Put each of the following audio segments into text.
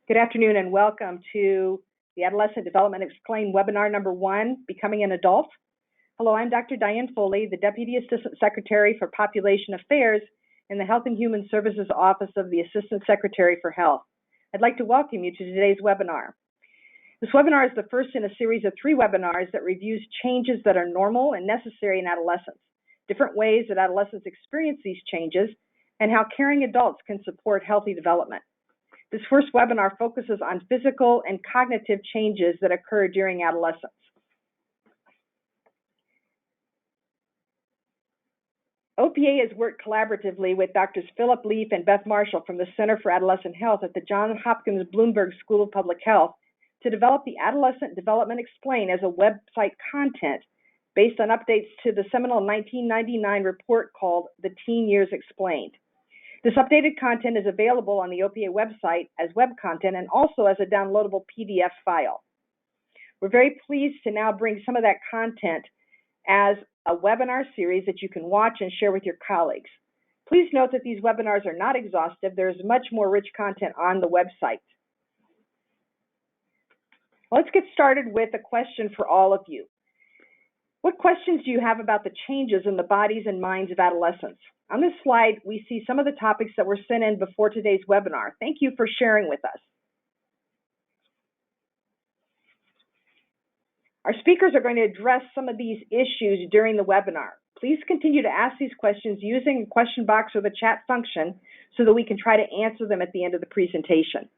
Good afternoon and welcome to the Adolescent Development Explained webinar number 1, Becoming an Adult. Hello, I'm Dr. Diane Foley, the Deputy Assistant Secretary for Population Affairs in the Health and Human Services Office of the Assistant Secretary for Health. I'd like to welcome you to today's webinar. This webinar is the first in a series of 3 webinars that reviews changes that are normal and necessary in adolescence, different ways that adolescents experience these changes, and how caring adults can support healthy development. This first webinar focuses on physical and cognitive changes that occur during adolescence. OPA has worked collaboratively with Drs. Philip Leaf and Beth Marshall from the Center for Adolescent Health at the Johns Hopkins Bloomberg School of Public Health to develop the Adolescent Development Explained as a website content based on updates to the seminal 1999 report called The Teen Years Explained. This updated content is available on the OPA website as web content and also as a downloadable PDF file. We're very pleased to now bring some of that content as a webinar series that you can watch and share with your colleagues. Please note that these webinars are not exhaustive. There's much more rich content on the website. Let's get started with a question for all of you. What questions do you have about the changes in the bodies and minds of adolescents? On this slide, we see some of the topics that were sent in before today's webinar. Thank you for sharing with us. Our speakers are going to address some of these issues during the webinar. Please continue to ask these questions using the question box or the chat function so that we can try to answer them at the end of the presentation.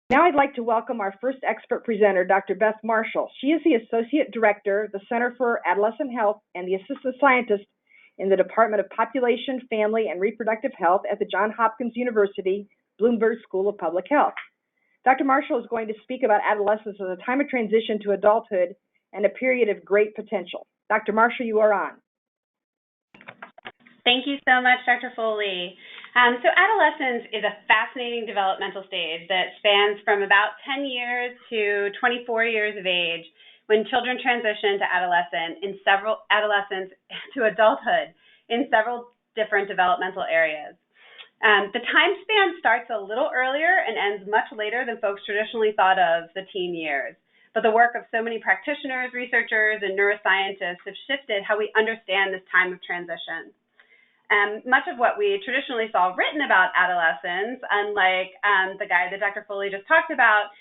Now I'd like to welcome our first expert presenter, Dr. Beth Marshall. She is the Associate Director, the Center for Adolescent Health, and the Assistant Scientist in the Department of Population, Family, and Reproductive Health at the Johns Hopkins University Bloomberg School of Public Health. Dr. Marshall is going to speak about adolescence as a time of transition to adulthood and a period of great potential. Dr. Marshall, you are on. Thank you so much, Dr. Foley. So adolescence is a fascinating developmental stage that spans from about 10 years to 24 years of age when children transition to adolescence to adulthood in several different developmental areas. The time span starts a little earlier and ends much later than folks traditionally thought of the teen years. But the work of so many practitioners, researchers, and neuroscientists have shifted how we understand this time of transition. Much of what we traditionally saw written about adolescents, unlike the guide that Dr. Foley just talked about,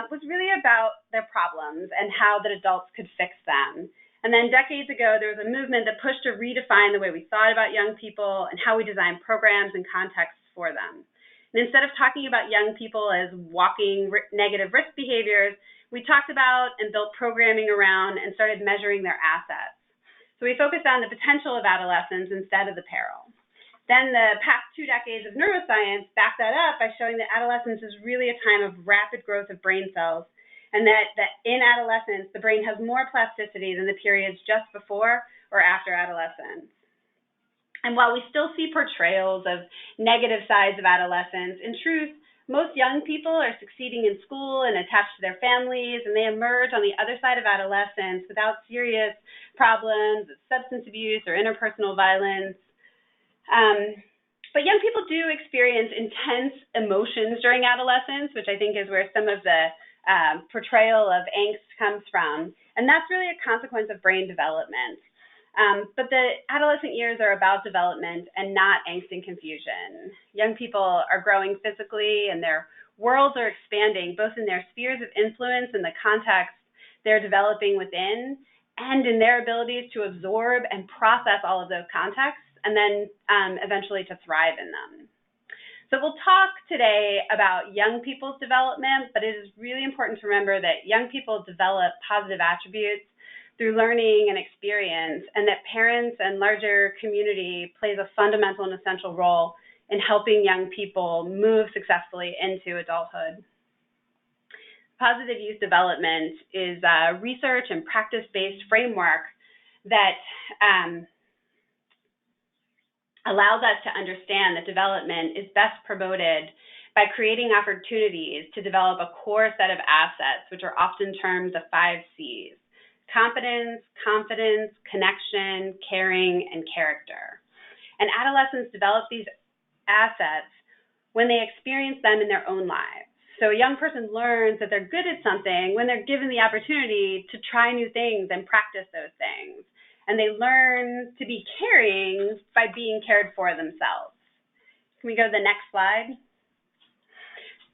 was really about their problems and how that adults could fix them. And then decades ago, there was a movement that pushed to redefine the way we thought about young people and how we design programs and contexts for them. And instead of talking about young people as walking negative risk behaviors, we talked about and built programming around and started measuring their assets. So we focused on the potential of adolescence instead of the peril. Then the past 2 decades of neuroscience backed that up by showing that adolescence is really a time of rapid growth of brain cells, and that in adolescence, the brain has more plasticity than the periods just before or after adolescence. And while we still see portrayals of negative sides of adolescence, in truth, most young people are succeeding in school and attached to their families, and they emerge on the other side of adolescence without serious problems, substance abuse, or interpersonal violence. But young people do experience intense emotions during adolescence, which I think is where some of the portrayal of angst comes from. And that's really a consequence of brain development. But the adolescent years are about development and not angst and confusion. Young people are growing physically and their worlds are expanding, both in their spheres of influence and the context they're developing within, and in their abilities to absorb and process all of those contexts and then eventually to thrive in them. So we'll talk today about young people's development, but it is really important to remember that young people develop positive attributes through learning and experience, and that parents and larger community plays a fundamental and essential role in helping young people move successfully into adulthood. Positive youth development is a research and practice-based framework that allows us to understand that development is best promoted by creating opportunities to develop a core set of assets, which are often termed the 5 C's. Competence, confidence, connection, caring, and character. And adolescents develop these assets when they experience them in their own lives. So a young person learns that they're good at something when they're given the opportunity to try new things and practice those things. And they learn to be caring by being cared for themselves. Can we go to the next slide?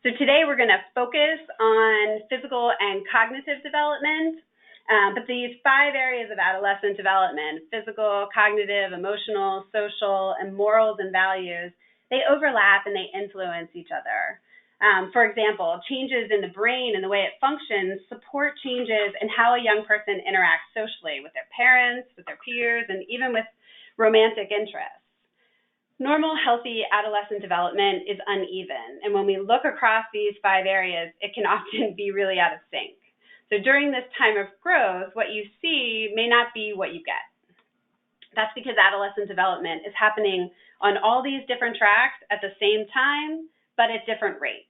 So today we're going to focus on physical and cognitive development, but these 5 areas of adolescent development, physical, cognitive, emotional, social, and morals and values, they overlap and they influence each other. For example, changes in the brain and the way it functions support changes in how a young person interacts socially with their parents, with their peers, and even with romantic interests. Normal, healthy adolescent development is uneven, and when we look across these 5 areas, it can often be really out of sync. So during this time of growth, what you see may not be what you get. That's because adolescent development is happening on all these different tracks at the same time, but at different rates.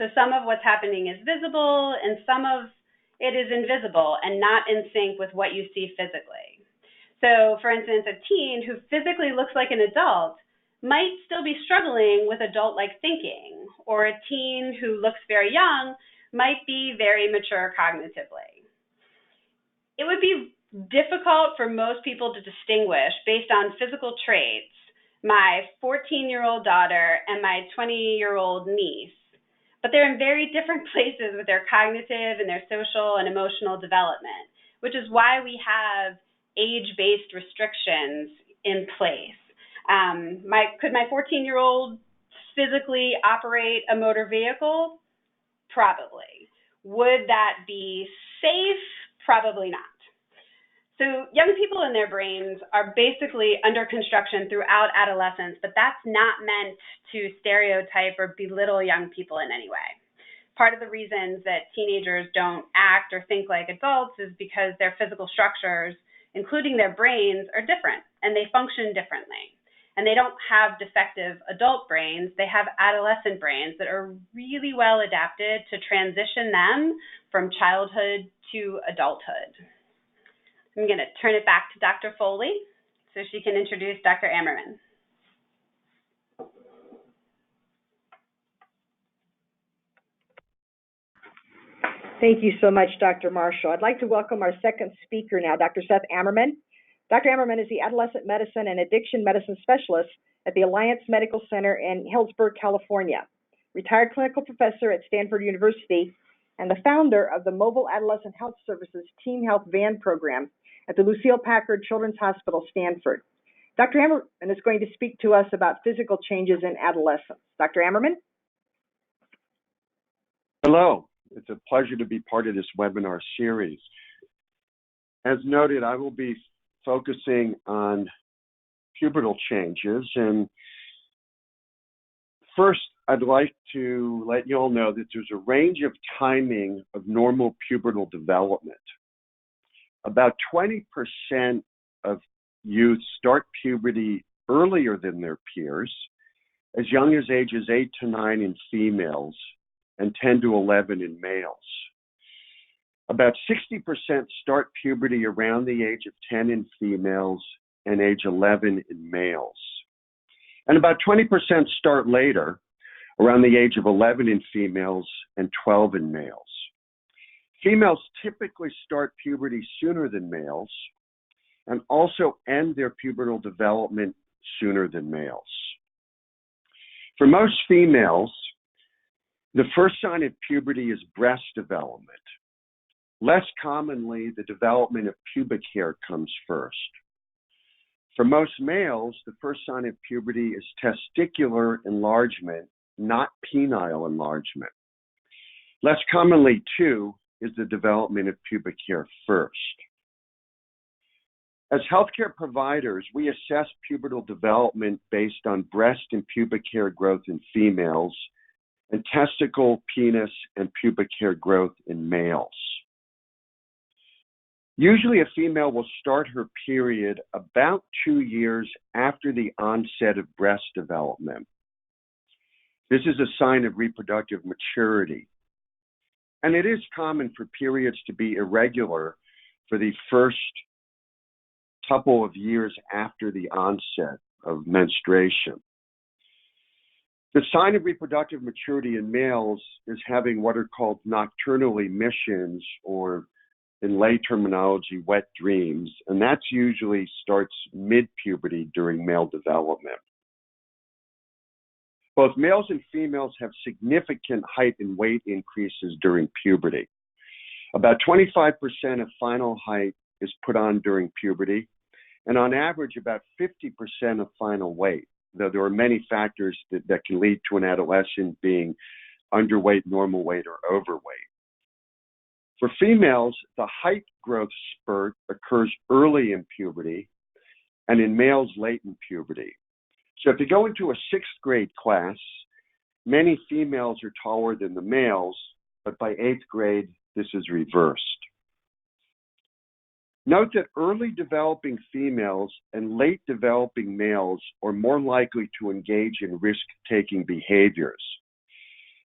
So some of what's happening is visible, and some of it is invisible and not in sync with what you see physically. So, for instance, a teen who physically looks like an adult might still be struggling with adult-like thinking, or a teen who looks very young might be very mature cognitively. It would be difficult for most people to distinguish based on physical traits my 14-year-old daughter and my 20-year-old niece, but they're in very different places with their cognitive and their social and emotional development, which is why we have age-based restrictions in place. Could my 14-year-old physically operate a motor vehicle? Probably. Would that be safe? Probably not. So young people and their brains are basically under construction throughout adolescence, but that's not meant to stereotype or belittle young people in any way. Part of the reasons that teenagers don't act or think like adults is because their physical structures, including their brains, are different, and they function differently. And they don't have defective adult brains, they have adolescent brains that are really well adapted to transition them from childhood to adulthood. I'm going to turn it back to Dr. Foley so she can introduce Dr. Ammerman. Thank you so much, Dr. Marshall. I'd like to welcome our second speaker now, Dr. Seth Ammerman. Dr. Ammerman is the Adolescent Medicine and Addiction Medicine Specialist at the Alliance Medical Center in Healdsburg, California, retired clinical professor at Stanford University, and the founder of the Mobile Adolescent Health Services Teen Health Van Program at the Lucile Packard Children's Hospital, Stanford. Dr. Ammerman is going to speak to us about physical changes in adolescence. Dr. Ammerman? Hello. It's a pleasure to be part of this webinar series. As noted, I will be focusing on pubertal changes. And first, I'd like to let you all know that there's a range of timing of normal pubertal development. About 20% of youth start puberty earlier than their peers, as young as ages 8 to 9 in females and 10 to 11 in males. About 60% start puberty around the age of 10 in females and age 11 in males. And about 20% start later, around the age of 11 in females and 12 in males. Females typically start puberty sooner than males and also end their pubertal development sooner than males. For most females, the first sign of puberty is breast development. Less commonly, the development of pubic hair comes first. For most males, the first sign of puberty is testicular enlargement, not penile enlargement. Less commonly, too, is the development of pubic hair first. As healthcare providers, we assess pubertal development based on breast and pubic hair growth in females and testicle, penis, and pubic hair growth in males. Usually a female will start her period about 2 years after the onset of breast development. This is a sign of reproductive maturity. And it is common for periods to be irregular for the first couple of years after the onset of menstruation. The sign of reproductive maturity in males is having what are called nocturnal emissions, or in lay terminology, wet dreams, and that usually starts mid-puberty during male development. Both males and females have significant height and weight increases during puberty. About 25% of final height is put on during puberty, and on average, about 50% of final weight, though there are many factors that can lead to an adolescent being underweight, normal weight, or overweight. For females, the height growth spurt occurs early in puberty, and in males, late in puberty. So if you go into a sixth grade class, many females are taller than the males, but by eighth grade, this is reversed. Note that early developing females and late developing males are more likely to engage in risk-taking behaviors.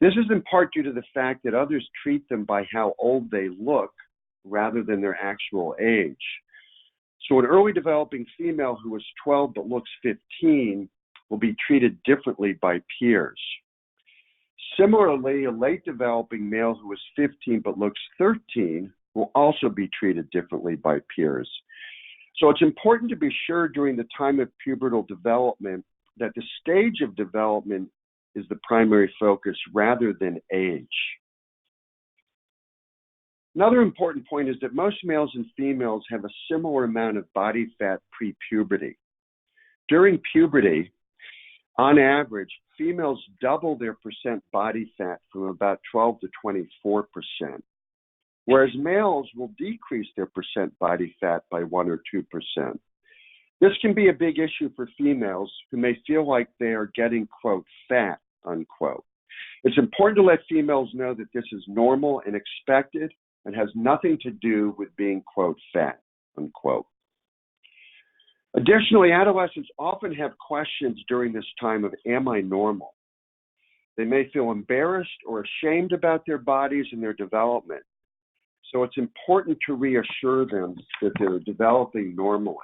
This is in part due to the fact that others treat them by how old they look rather than their actual age. So an early developing female who is 12 but looks 15 will be treated differently by peers. Similarly, a late developing male who is 15 but looks 13 will also be treated differently by peers. So it's important to be sure during the time of pubertal development that the stage of development is the primary focus rather than age. Another important point is that most males and females have a similar amount of body fat pre-puberty. During puberty, on average, females double their percent body fat from about 12 to 24%, whereas males will decrease their percent body fat by 1 or 2%. This can be a big issue for females who may feel like they are getting, quote, fat, unquote. It's important to let females know that this is normal and expected and has nothing to do with being, quote, fat, unquote. Additionally, adolescents often have questions during this time of, am I normal? They may feel embarrassed or ashamed about their bodies and their development. So it's important to reassure them that they're developing normally.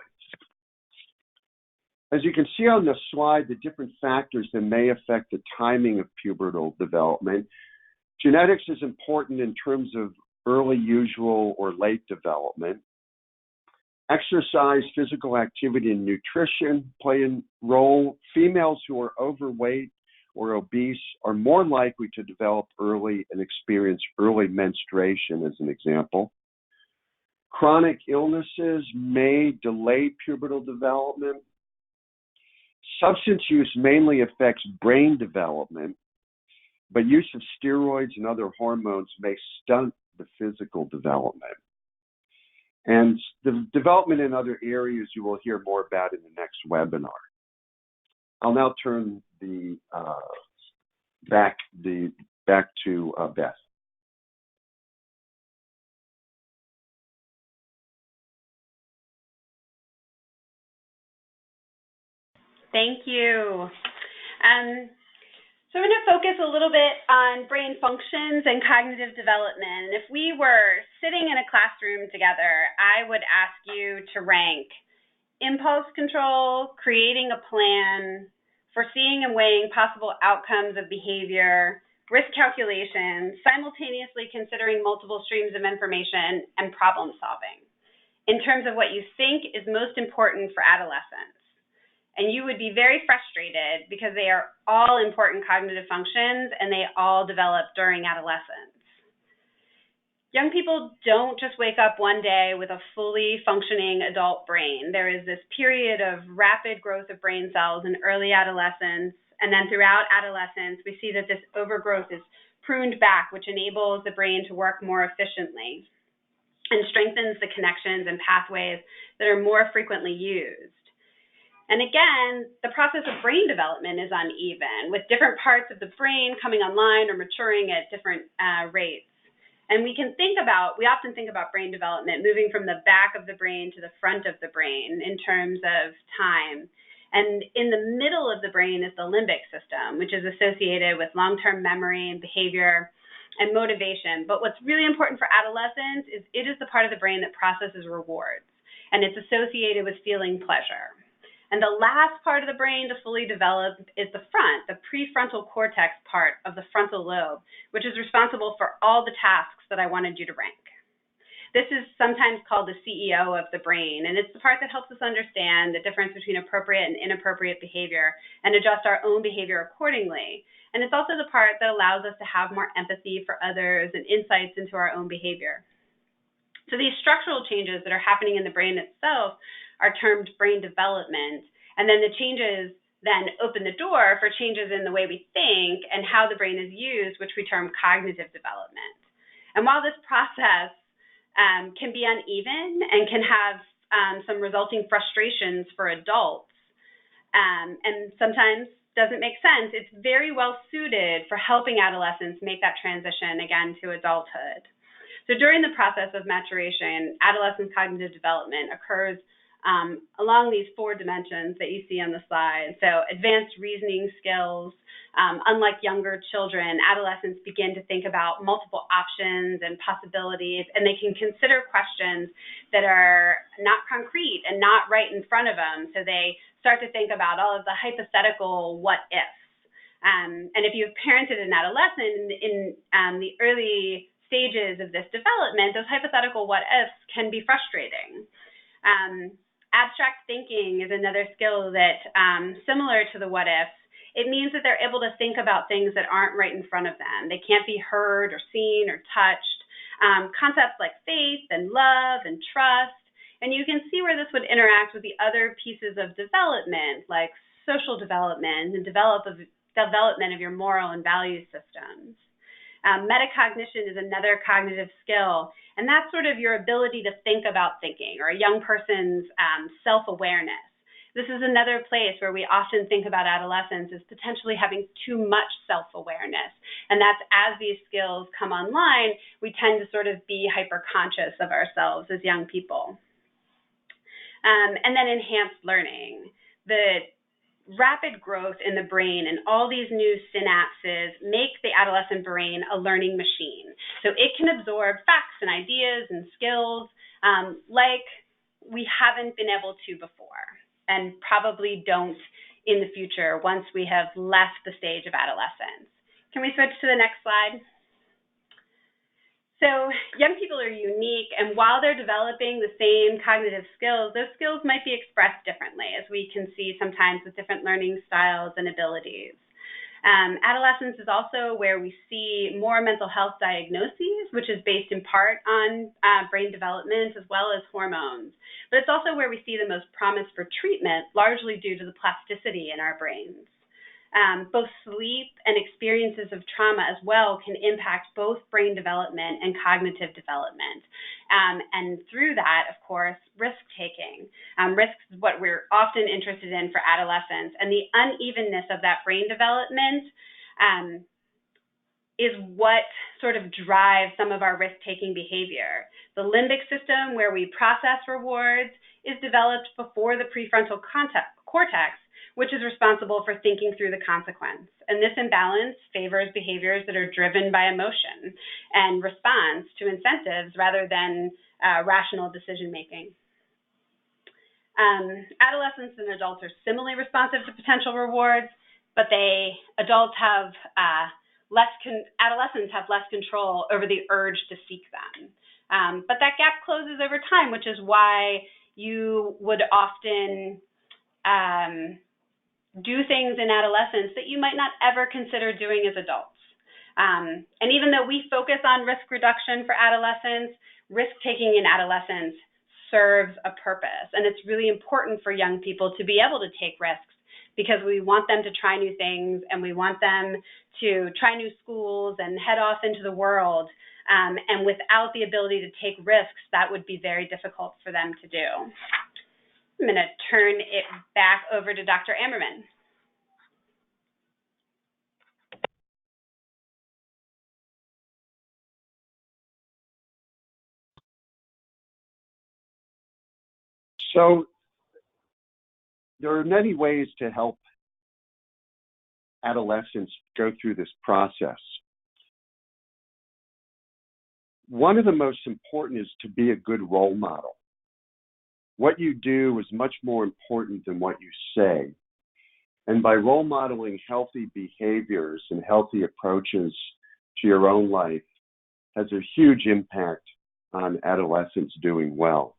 As you can see on the slide, the different factors that may affect the timing of pubertal development. Genetics is important in terms of early, usual, or late development. Exercise, physical activity, and nutrition play a role. Females who are overweight or obese are more likely to develop early and experience early menstruation, as an example. Chronic illnesses may delay pubertal development. Substance use mainly affects brain development, but use of steroids and other hormones may stunt the physical development. And the development in other areas you will hear more about in the next webinar. I'll now turn back to Beth. Thank you. So I'm going to focus a little bit on brain functions and cognitive development. And if we were sitting in a classroom together, I would ask you to rank impulse control, creating a plan, foreseeing and weighing possible outcomes of behavior, risk calculation, simultaneously considering multiple streams of information, and problem solving in terms of what you think is most important for adolescents. And you would be very frustrated because they are all important cognitive functions and they all develop during adolescence. Young people don't just wake up one day with a fully functioning adult brain. There is this period of rapid growth of brain cells in early adolescence, and then throughout adolescence, we see that this overgrowth is pruned back, which enables the brain to work more efficiently and strengthens the connections and pathways that are more frequently used. And again, the process of brain development is uneven, with different parts of the brain coming online or maturing at different rates. And we often think about brain development moving from the back of the brain to the front of the brain in terms of time. And in the middle of the brain is the limbic system, which is associated with long-term memory and behavior and motivation. But what's really important for adolescents is it is the part of the brain that processes rewards, and it's associated with feeling pleasure. And the last part of the brain to fully develop is the front, the prefrontal cortex part of the frontal lobe, which is responsible for all the tasks that I wanted you to rank. This is sometimes called the CEO of the brain, and it's the part that helps us understand the difference between appropriate and inappropriate behavior and adjust our own behavior accordingly. And it's also the part that allows us to have more empathy for others and insights into our own behavior. So these structural changes that are happening in the brain itself are termed brain development, and then the changes then open the door for changes in the way we think and how the brain is used, which we term cognitive development. And while this process can be uneven and can have some resulting frustrations for adults, and sometimes doesn't make sense, it's very well suited for helping adolescents make that transition again to adulthood. So during the process of maturation, adolescent cognitive development occurs along these 4 dimensions that you see on the slide. So advanced reasoning skills. Unlike younger children, adolescents begin to think about multiple options and possibilities, and they can consider questions that are not concrete and not right in front of them. So they start to think about all of the hypothetical what ifs. And if you've parented an adolescent in the early stages of this development, those hypothetical what ifs can be frustrating. Abstract thinking is another skill that, similar to the what ifs, it means that they're able to think about things that aren't right in front of them. They can't be heard or seen or touched. Concepts like faith and love and trust. And you can see where this would interact with the other pieces of development, like social development and development of your moral and value systems. Metacognition is another cognitive skill, and that's sort of your ability to think about thinking, or a young person's self-awareness. This is another place where we often think about adolescence as potentially having too much self-awareness, and that's as these skills come online, we tend to sort of be hyper-conscious of ourselves as young people. And then enhanced learning. The rapid growth in the brain and all these new synapses make the adolescent brain a learning machine. So it can absorb facts and ideas and skills like we haven't been able to before, and probably don't in the future once we have left the stage of adolescence. Can we switch to the next slide? So young people are unique, and while they're developing the same cognitive skills, those skills might be expressed differently, as we can see sometimes with different learning styles and abilities. Adolescence is also where we see more mental health diagnoses, which is based in part on brain development as well as hormones. But it's also where we see the most promise for treatment, largely due to the plasticity in our brains. Both sleep and experiences of trauma as well can impact both brain development and cognitive development. And through that, of course, risk-taking. Risk is what we're often interested in for adolescents, and the unevenness of that brain development is what sort of drives some of our risk-taking behavior. The limbic system, where we process rewards, is developed before the prefrontal cortex, which is responsible for thinking through the consequence. And this imbalance favors behaviors that are driven by emotion and response to incentives rather than rational decision-making. Adolescents and adults are similarly responsive to potential rewards, but adolescents have less control over the urge to seek them. But that gap closes over time, which is why you would often do things in adolescence that you might not ever consider doing as adults. And even though we focus on risk reduction for adolescents, risk-taking in adolescence serves a purpose. And it's really important for young people to be able to take risks, because we want them to try new things, and we want them to try new schools and head off into the world. And without the ability to take risks, that would be very difficult for them to do. I'm going to turn it back over to Dr. Ammerman. So there are many ways to help adolescents go through this process. One of the most important is to be a good role model. What you do is much more important than what you say. And by role modeling healthy behaviors and healthy approaches to your own life has a huge impact on adolescents doing well.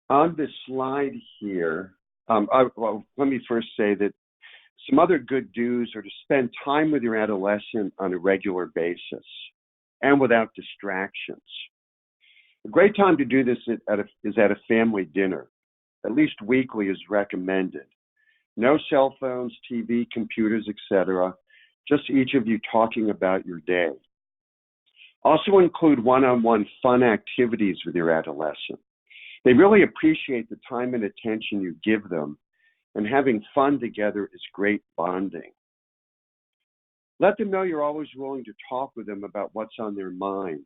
On this slide here, let me first say that some other good do's are to spend time with your adolescent on a regular basis and without distractions. A great time to do this is at a family dinner. At least weekly is recommended. No cell phones, TV, computers, etc. Just each of you talking about your day. Also include one-on-one fun activities with your adolescent. They really appreciate the time and attention you give them, and having fun together is great bonding. Let them know you're always willing to talk with them about what's on their mind,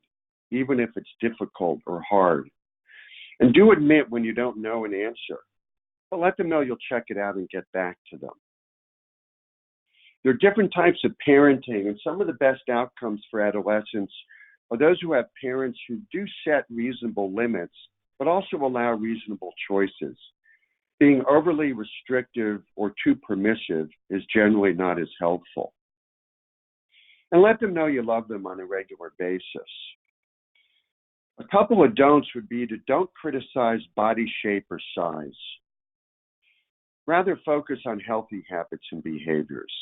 even if it's difficult or hard. And do admit when you don't know an answer, but let them know you'll check it out and get back to them. There are different types of parenting, and some of the best outcomes for adolescents are those who have parents who do set reasonable limits, but also allow reasonable choices. Being overly restrictive or too permissive is generally not as helpful. And let them know you love them on a regular basis. A couple of don'ts would be to don't criticize body shape or size. Rather focus on healthy habits and behaviors.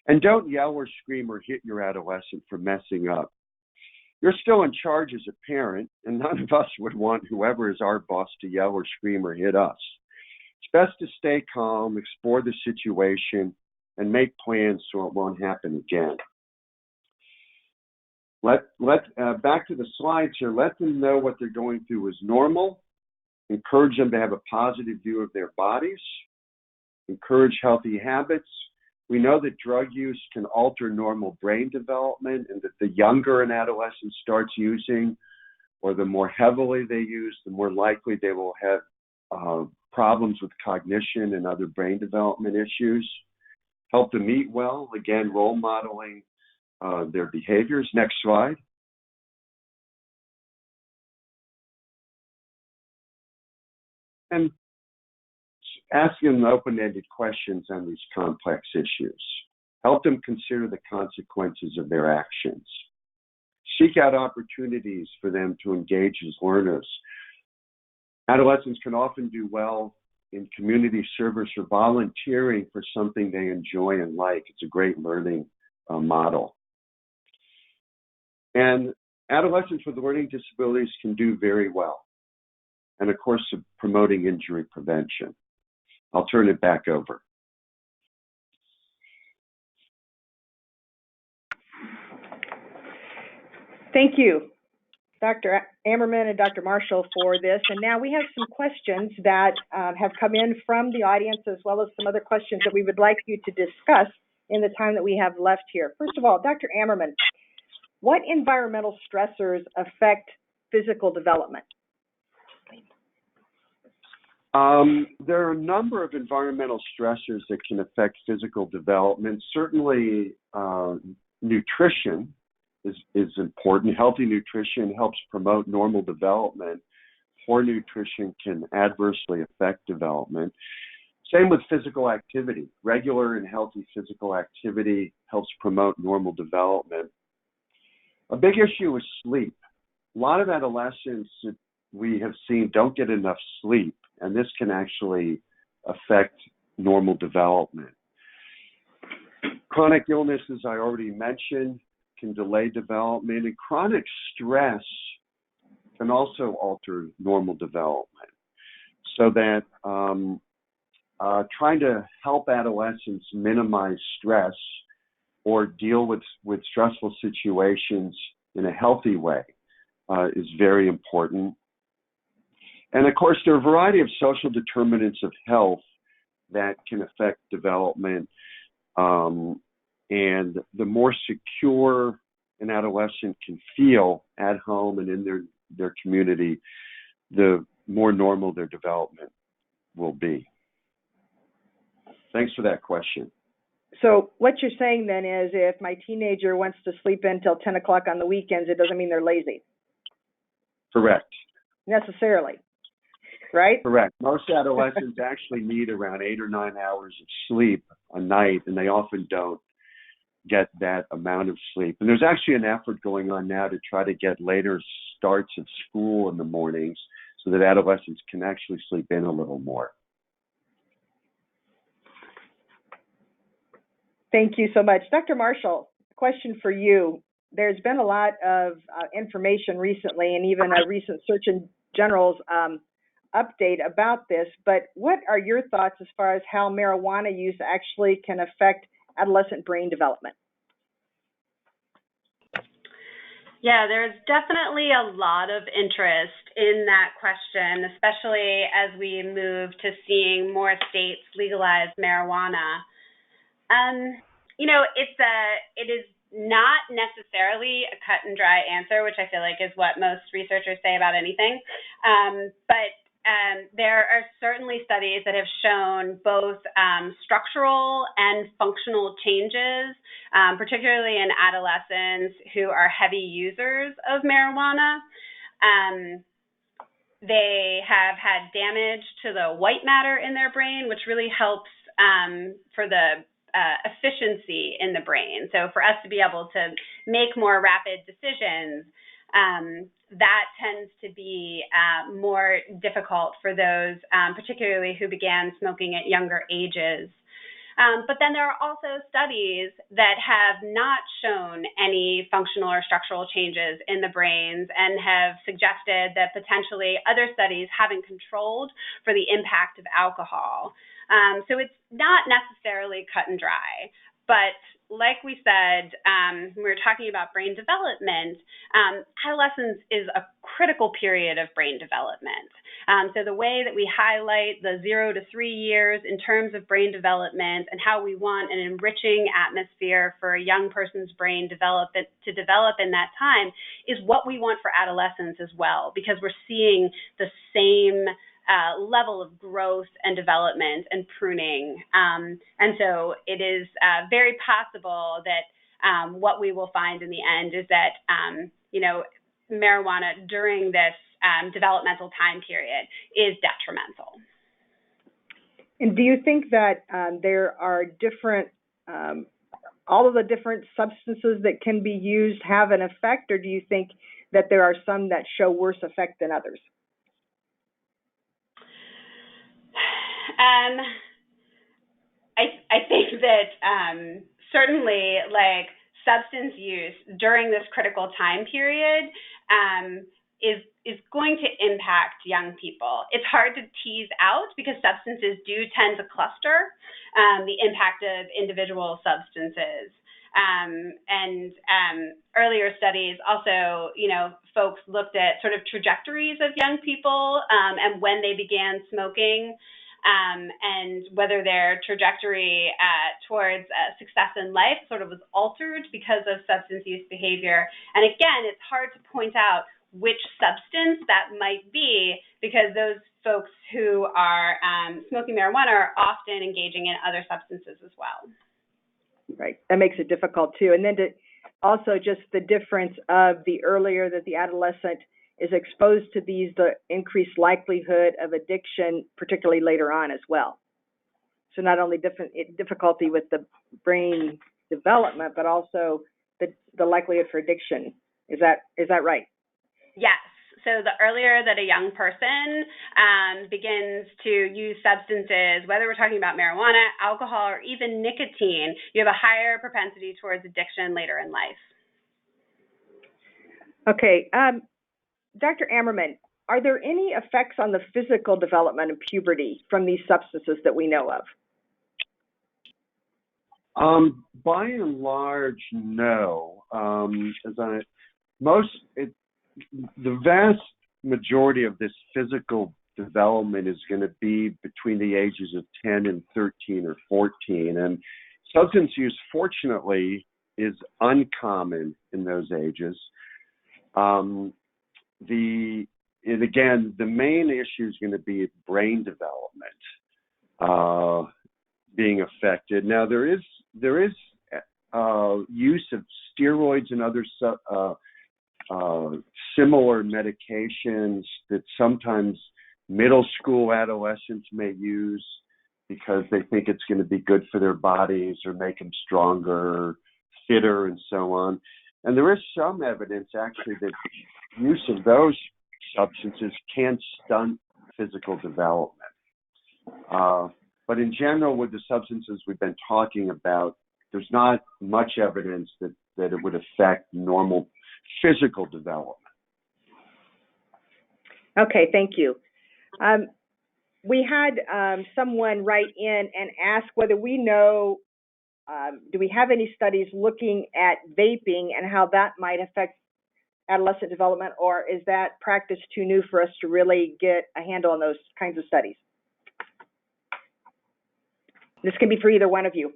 And don't yell or scream or hit your adolescent for messing up. You're still in charge as a parent, and none of us would want whoever is our boss to yell or scream or hit us. It's best to stay calm, explore the situation, and make plans so it won't happen again. Back to the slides here. Let them know what they're going through is normal. Encourage them to have a positive view of their bodies. Encourage healthy habits. We know that drug use can alter normal brain development, and that the younger an adolescent starts using, or the more heavily they use, the more likely they will have problems with cognition and other brain development issues. Help them eat well, again, role modeling their behaviors. Next slide. And asking them open-ended questions on these complex issues. Help them consider the consequences of their actions. Seek out opportunities for them to engage as learners. Adolescents can often do well in community service or volunteering for something they enjoy and like. It's a great learning model. And adolescents with learning disabilities can do very well. And of course, promoting injury prevention. I'll turn it back over. Thank you, Dr. Ammerman and Dr. Marshall, for this. And now we have some questions that have come in from the audience, as well as some other questions that we would like you to discuss in the time that we have left here. First of all, Dr. Ammerman, what environmental stressors affect physical development? There are a number of environmental stressors that can affect physical development. Certainly, nutrition is important. Healthy nutrition helps promote normal development. Poor nutrition can adversely affect development. Same with physical activity. Regular and healthy physical activity helps promote normal development. A big issue is sleep. A lot of adolescents that we have seen don't get enough sleep, and this can actually affect normal development. Chronic illnesses, I already mentioned, can delay development, and chronic stress can also alter normal development. So that trying to help adolescents minimize stress or deal with stressful situations in a healthy way is very important. And of course, there are a variety of social determinants of health that can affect development. And the more secure an adolescent can feel at home and in their community, the more normal their development will be. Thanks for that question. So what you're saying then is if my teenager wants to sleep in till 10 o'clock on the weekends, it doesn't mean they're lazy. Correct. Necessarily, right? Correct. Most adolescents actually need around 8 or 9 hours of sleep a night, and they often don't get that amount of sleep. And there's actually an effort going on now to try to get later starts of school in the mornings so that adolescents can actually sleep in a little more. Thank you so much. Dr. Marshall, question for you. There's been a lot of information recently and even a recent Surgeon General's update about this, but what are your thoughts as far as how marijuana use actually can affect adolescent brain development? Yeah, there's definitely a lot of interest in that question, especially as we move to seeing more states legalize marijuana. It is not necessarily a cut and dry answer, which I feel like is what most researchers say about anything. But there are certainly studies that have shown both structural and functional changes, particularly in adolescents who are heavy users of marijuana. They have had damage to the white matter in their brain, which really helps for the efficiency in the brain. So for us to be able to make more rapid decisions, that tends to be more difficult for those, particularly who began smoking at younger ages. But then there are also studies that have not shown any functional or structural changes in the brains and have suggested that potentially other studies haven't controlled for the impact of alcohol. So it's not necessarily cut and dry, but like we said, we were talking about brain development. Adolescence is a critical period of brain development. So the way that we highlight the 0 to 3 years in terms of brain development and how we want an enriching atmosphere for a young person's brain to develop in that time is what we want for adolescence as well, because we're seeing the same level of growth and development and pruning. And so it is very possible that what we will find in the end is that, marijuana during this developmental time period is detrimental. And do you think that there are different, all of the different substances that can be used have an effect, or do you think that there are some that show worse effect than others? I think that certainly, like, substance use during this critical time period is going to impact young people. It's hard to tease out because substances do tend to cluster the impact of individual substances. Earlier studies also, folks looked at sort of trajectories of young people and when they began smoking. And whether their trajectory towards success in life sort of was altered because of substance use behavior. And again, it's hard to point out which substance that might be because those folks who are smoking marijuana are often engaging in other substances as well. Right. That makes it difficult too. And then also just the difference of the earlier that the adolescent is exposed to these, the increased likelihood of addiction, particularly later on as well. So not only difficulty with the brain development, but also the likelihood for addiction. Is that right? Yes. So the earlier that a young person begins to use substances, whether we're talking about marijuana, alcohol, or even nicotine, you have a higher propensity towards addiction later in life. Okay. Dr. Ammerman, are there any effects on the physical development of puberty from these substances that we know of? By and large, no. The vast majority of this physical development is going to be between the ages of 10 and 13 or 14. And substance use, fortunately, is uncommon in those ages. The main issue is going to be brain development. being affected. Now there is use of steroids and other similar medications that sometimes middle school adolescents may use because they think it's going to be good for their bodies or make them stronger, fitter, and so on. And there is some evidence actually that use of those substances can stunt physical development. But in general, with the substances we've been talking about, there's not much evidence that it would affect normal physical development. Okay, thank you. We had someone write in and ask whether we know, do we have any studies looking at vaping and how that might affect adolescent development, or is that practice too new for us to really get a handle on those kinds of studies? This can be for either one of you.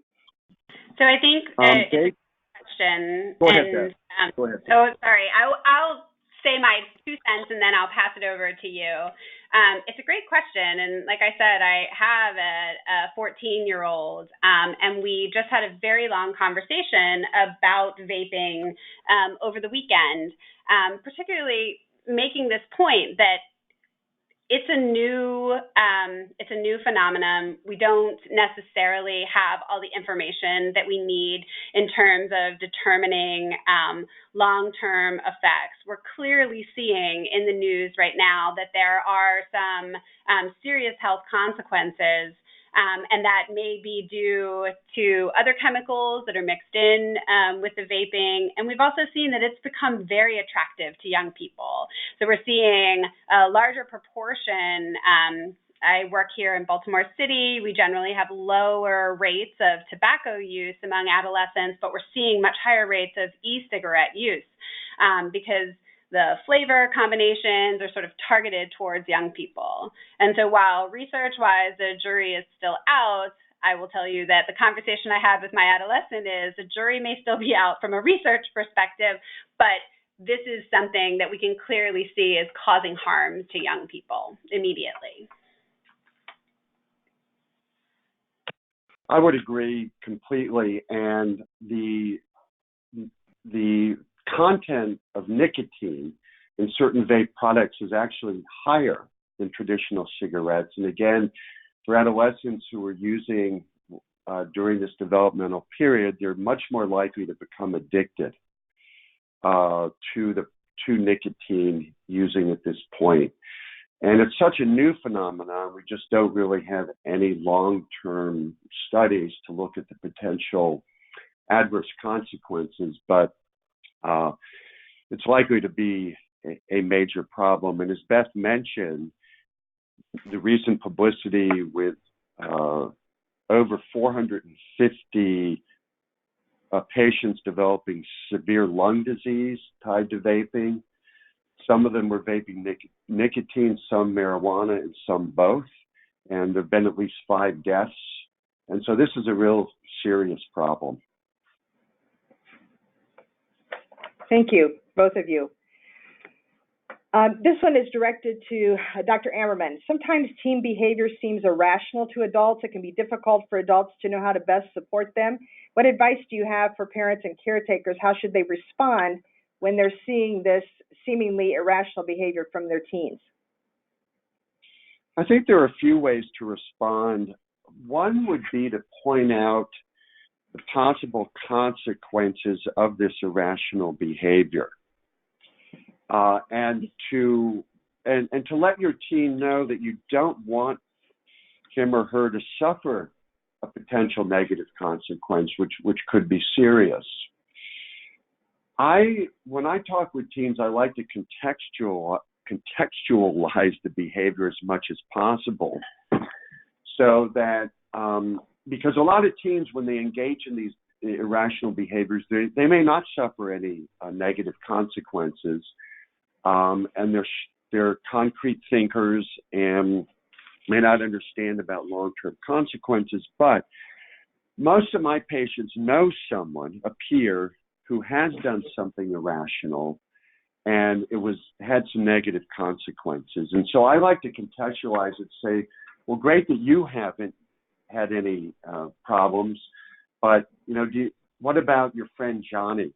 So I think it's a question. Go ahead, Beth. Go ahead. So sorry, I'll say my 2 cents and then I'll pass it over to you. It's a great question, and like I said, I have a 14-year-old, and we just had a very long conversation about vaping over the weekend, particularly making this point that it's a new phenomenon. We don't necessarily have all the information that we need in terms of determining long-term effects. We're clearly seeing in the news right now that there are some serious health consequences, and that may be due to other chemicals that are mixed in with the vaping. And we've also seen that it's become very attractive to young people. So we're seeing a larger proportion. I work here in Baltimore City. We generally have lower rates of tobacco use among adolescents, but we're seeing much higher rates of e-cigarette use because the flavor combinations are sort of targeted towards young people. And so while research-wise the jury is still out, I will tell you that the conversation I had with my adolescent is the jury may still be out from a research perspective, but this is something that we can clearly see is causing harm to young people immediately. I would agree completely, and the content of nicotine in certain vape products is actually higher than traditional cigarettes. And again, for adolescents who are using during this developmental period, they're much more likely to become addicted to nicotine using at this point. And it's such a new phenomenon, we just don't really have any long-term studies to look at the potential adverse consequences, but it's likely to be a major problem. And as Beth mentioned, the recent publicity with over 450 patients developing severe lung disease tied to vaping. Some of them were vaping nicotine, some marijuana, and some both. And there have been at least 5 deaths. And so this is a real serious problem. Thank you, both of you. This one is directed to Dr. Ammerman. Sometimes teen behavior seems irrational to adults. It can be difficult for adults to know how to best support them. What advice do you have for parents and caretakers? How should they respond when they're seeing this seemingly irrational behavior from their teens? I think there are a few ways to respond. One would be to point out the possible consequences of this irrational behavior, and to let your teen know that you don't want him or her to suffer a potential negative consequence, which could be serious. When I talk with teens, I like to contextualize the behavior as much as possible, so that because a lot of teens, when they engage in these irrational behaviors, they may not suffer any negative consequences, and they're concrete thinkers and may not understand about long-term consequences. But most of my patients know someone, a peer, who has done something irrational, and it had some negative consequences. And so I like to contextualize it, say, well, great that you haven't, had any problems. But, what about your friend Johnny?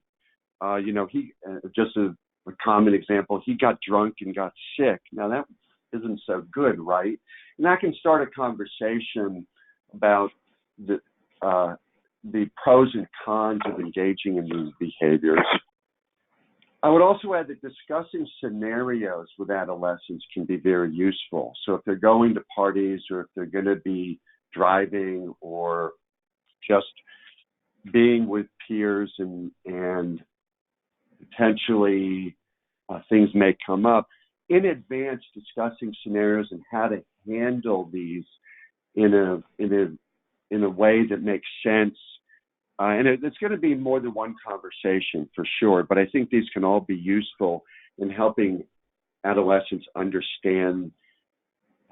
He, just a common example, he got drunk and got sick. Now, that isn't so good, right? And that can start a conversation about the pros and cons of engaging in these behaviors. I would also add that discussing scenarios with adolescents can be very useful. So if they're going to parties, or if they're going to be driving, or just being with peers, and potentially things may come up, in advance discussing scenarios and how to handle these in a way that makes sense. And it's going to be more than one conversation for sure, but I think these can all be useful in helping adolescents understand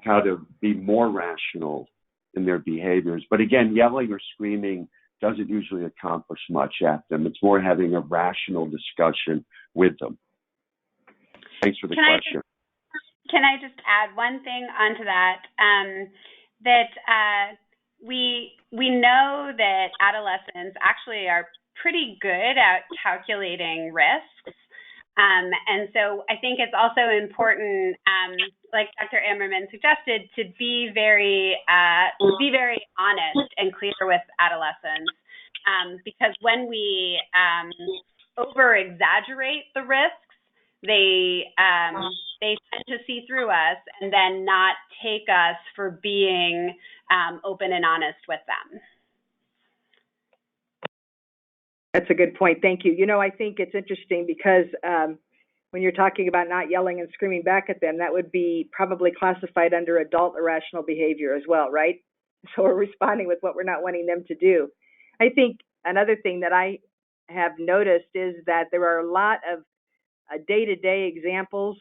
how to be more rational in their behaviors. But again, yelling or screaming doesn't usually accomplish much at them. It's more having a rational discussion with them. Thanks for the question. Can I just add one thing onto that? We know that adolescents actually are pretty good at calculating risks. And so I think it's also important, like Dr. Ammerman suggested, to be very honest and clear with adolescents, because when we over-exaggerate the risks, they tend to see through us and then not take us for being open and honest with them. That's a good point. Thank you. I think it's interesting because when you're talking about not yelling and screaming back at them, that would be probably classified under adult irrational behavior as well, right? So we're responding with what we're not wanting them to do. I think another thing that I have noticed is that there are a lot of day-to-day examples,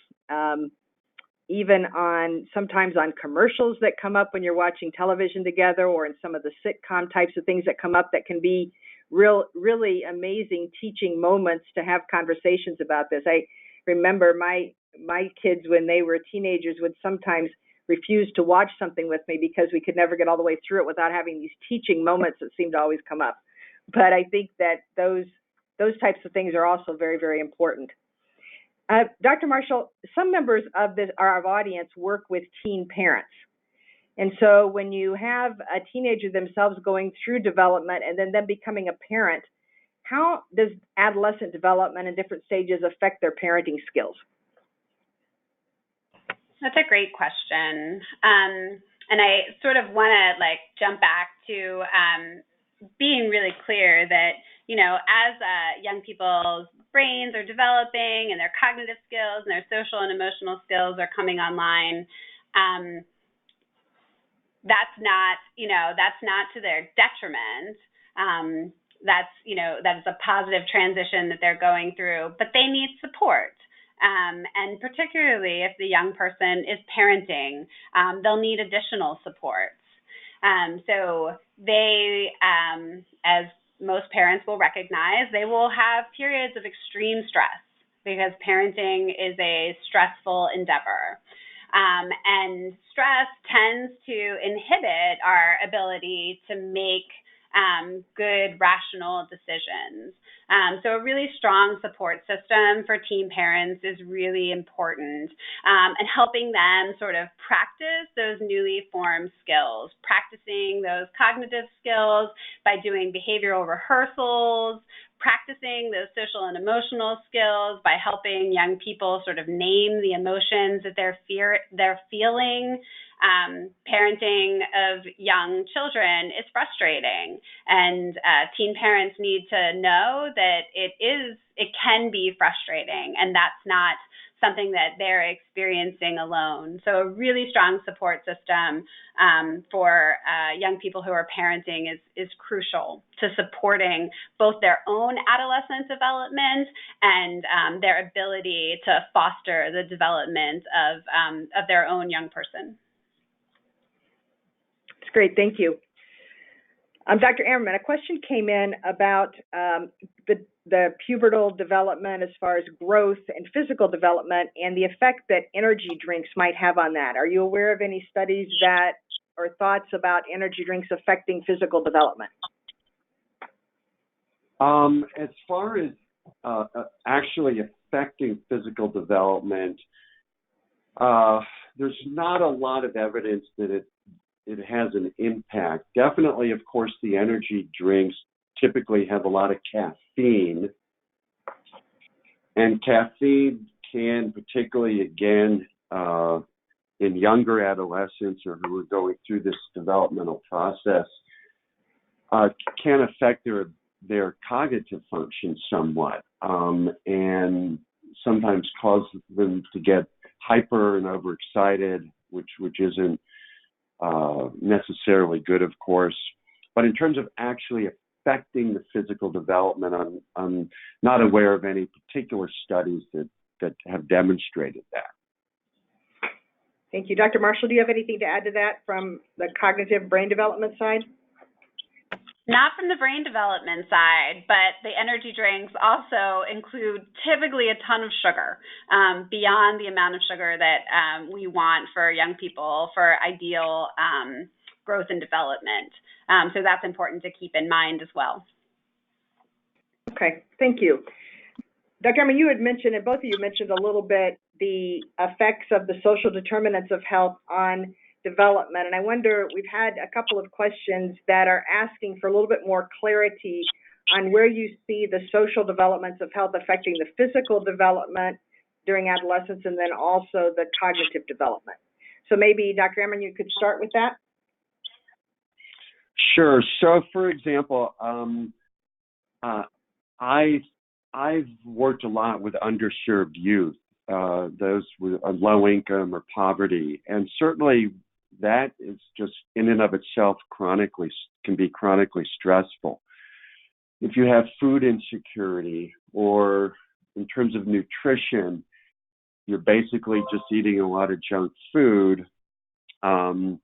even sometimes on commercials that come up when you're watching television together, or in some of the sitcom types of things that come up that can be really amazing teaching moments to have conversations about this. I remember my kids, when they were teenagers, would sometimes refuse to watch something with me because we could never get all the way through it without having these teaching moments that seem to always come up. But I think that those types of things are also very, very important. Dr. Marshall, some members of our audience work with teen parents. And so when you have a teenager themselves going through development and then them becoming a parent, how does adolescent development in different stages affect their parenting skills? That's a great question. And I sort of want to jump back to being really clear that, as young people's brains are developing and their cognitive skills and their social and emotional skills are coming online, that's not to their detriment. That is a positive transition that they're going through, but they need support. And particularly if the young person is parenting, they'll need additional supports. So they, as most parents will recognize, they will have periods of extreme stress because parenting is a stressful endeavor. And stress tends to inhibit our ability to make good, rational decisions. So a really strong support system for teen parents is really important, and helping them sort of practice those newly formed skills, practicing those cognitive skills by doing behavioral rehearsals, practicing those social and emotional skills by helping young people sort of name the emotions that they're feeling. Parenting of young children is frustrating, and teen parents need to know that it can be frustrating, and that's not something that they're experiencing alone. So a really strong support system for young people who are parenting is crucial to supporting both their own adolescent development and their ability to foster the development of their own young person. That's great. Thank you. Dr. Ammerman, a question came in about the pubertal development as far as growth and physical development and the effect that energy drinks might have on that. Are you aware of any studies or thoughts about energy drinks affecting physical development? As far as actually affecting physical development, there's not a lot of evidence that it has an impact. Definitely, of course, the energy drinks typically have a lot of caffeine, and caffeine can, particularly again in younger adolescents or who are going through this developmental process, can affect their cognitive function somewhat, and sometimes cause them to get hyper and overexcited, which isn't necessarily good, of course. But in terms of actually affecting the physical development, I'm not aware of any particular studies that have demonstrated that. Thank you. Dr. Marshall, do you have anything to add to that from the cognitive brain development side? Not from the brain development side, but the energy drinks also include typically a ton of sugar, beyond the amount of sugar that we want for young people for ideal growth and development. So that's important to keep in mind as well. Okay, thank you. Dr. Ammerman, you had mentioned, and both of you mentioned a little bit, the effects of the social determinants of health on development. And I wonder, we've had a couple of questions that are asking for a little bit more clarity on where you see the social developments of health affecting the physical development during adolescence and then also the cognitive development. So maybe, Dr. Ammerman, you could start with that. Sure. So, for example, I've worked a lot with underserved youth, those with low income or poverty, and certainly that is just in and of itself can be chronically stressful. If you have food insecurity, or in terms of nutrition, you're basically just eating a lot of junk food, and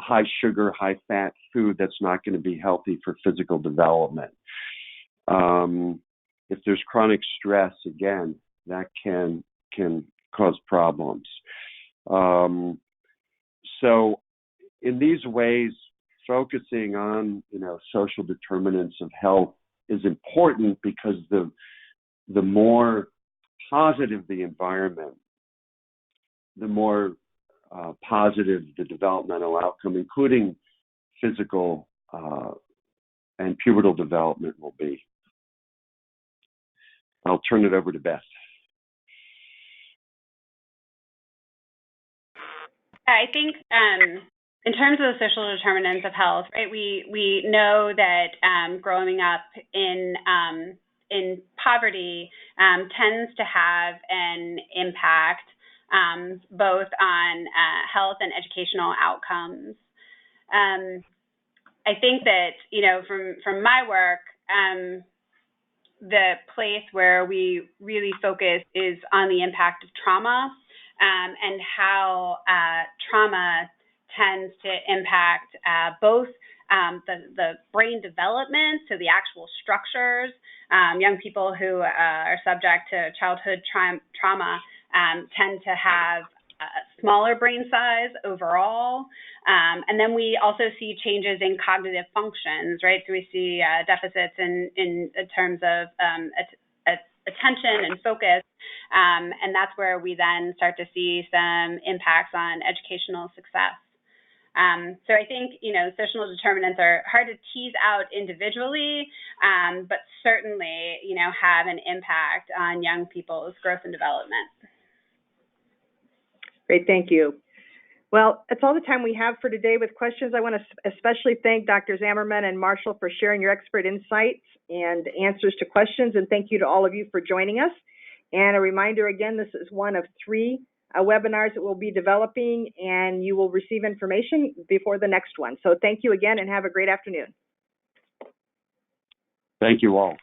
high sugar, high fat food that's not going to be healthy for physical development. If there's chronic stress, again, that can cause problems. So in these ways, focusing on, social determinants of health is important, because the more positive the environment, the more positive the developmental outcome, including physical and pubertal development, will be. I'll turn it over to Beth. I think in terms of the social determinants of health, right, we know that growing up in poverty tends to have an impact both on health and educational outcomes. I think that, from my work, the place where we really focus is on the impact of trauma, and how trauma tends to impact both the brain development, so the actual structures. Young people who are subject to childhood trauma tend to have a smaller brain size overall. And then we also see changes in cognitive functions, right? So we see deficits in terms of attention and focus. And that's where we then start to see some impacts on educational success. So I think, social determinants are hard to tease out individually, but certainly, have an impact on young people's growth and development. Great, thank you. Well, that's all the time we have for today with questions. I want to especially thank Drs. Ammerman and Marshall for sharing your expert insights and answers to questions, and thank you to all of you for joining us. And a reminder again, this is one of 3 webinars that we'll be developing, and you will receive information before the next one. So thank you again, and have a great afternoon. Thank you all.